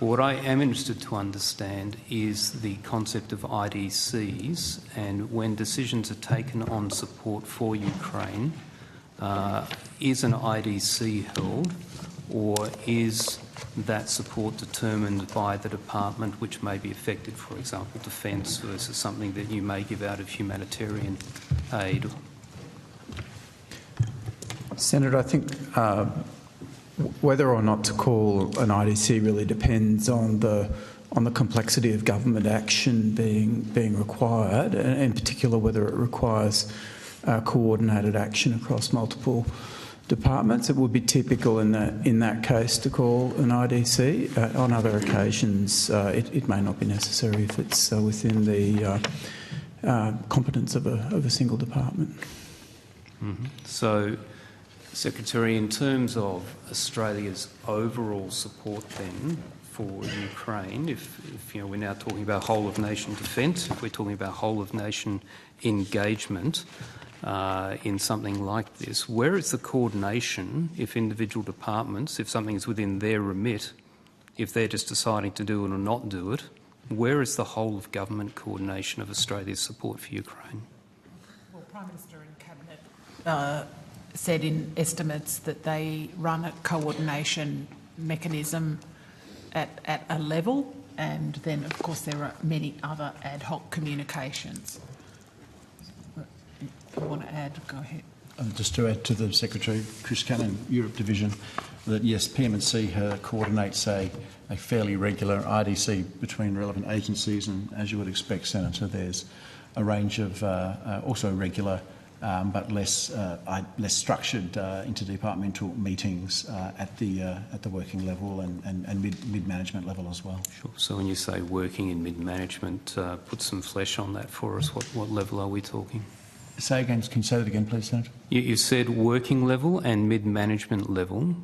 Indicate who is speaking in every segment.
Speaker 1: What I am interested to understand is the concept of IDCs, and when decisions are taken on support for Ukraine, is an IDC held, or is that support determined by the department which may be affected, for example, defence versus something that you may give out of humanitarian aid?
Speaker 2: Senator, I think whether or not to call an IDC really depends on the complexity of government action being required, and in particular whether it requires coordinated action across multiple departments. It would be typical in that case to call an IDC. On other occasions, it may not be necessary if it's within the competence of a single department.
Speaker 1: Mm-hmm. So, Secretary, in terms of Australia's overall support then for Ukraine, if we're now talking about whole of nation defence, if we're talking about whole of nation engagement in something like this, where is the coordination if individual departments, if something is within their remit, if they're just deciding to do it or not do it, where is the whole of government coordination of Australia's support for Ukraine?
Speaker 3: Well, Prime Minister and Cabinet said in estimates that they run a coordination mechanism at a level, and then of course there are many other ad hoc communications. If you want to add, go ahead.
Speaker 4: Just to add to the Secretary, Chris Cannon, Europe Division, that yes, PM&C coordinates a fairly regular IDC between relevant agencies, and as you would expect, Senator, there's a range of also regular but less structured interdepartmental meetings at the working level and mid-management level as well.
Speaker 1: Sure. So when you say working in mid-management, put some flesh on that for us. What level are we talking?
Speaker 4: Say again. Can you say that again, please, Senator? You
Speaker 1: said working level and mid-management level.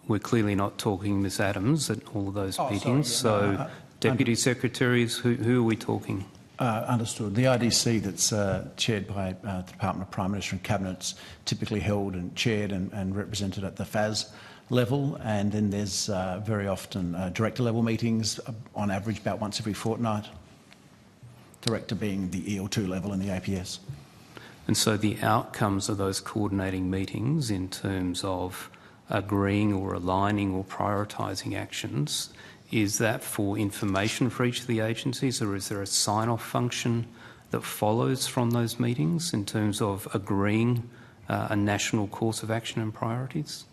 Speaker 1: We're clearly not talking Ms Adams at all of those meetings.
Speaker 4: Sorry, yeah.
Speaker 1: So Deputy Secretaries, who are we talking?
Speaker 4: Understood. The IDC that's chaired by the Department of Prime Minister and Cabinet's typically held and chaired and represented at the FAS level, and then there's very often director level meetings, on average about once every fortnight, director being the EL2 level in the APS.
Speaker 1: And so the outcomes of those coordinating meetings in terms of agreeing or aligning or prioritising actions, is that for information for each of the agencies, or is there a sign-off function that follows from those meetings in terms of agreeing a national course of action and priorities?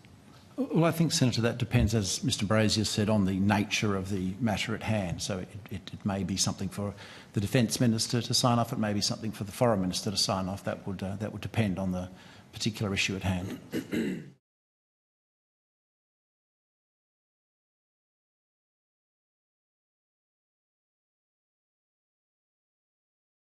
Speaker 4: Well, I think, Senator, that depends, as Mr Brazier said, on the nature of the matter at hand. So it may be something for the Defence Minister to sign off, it may be something for the Foreign Minister to sign off. That would depend on the particular issue at hand.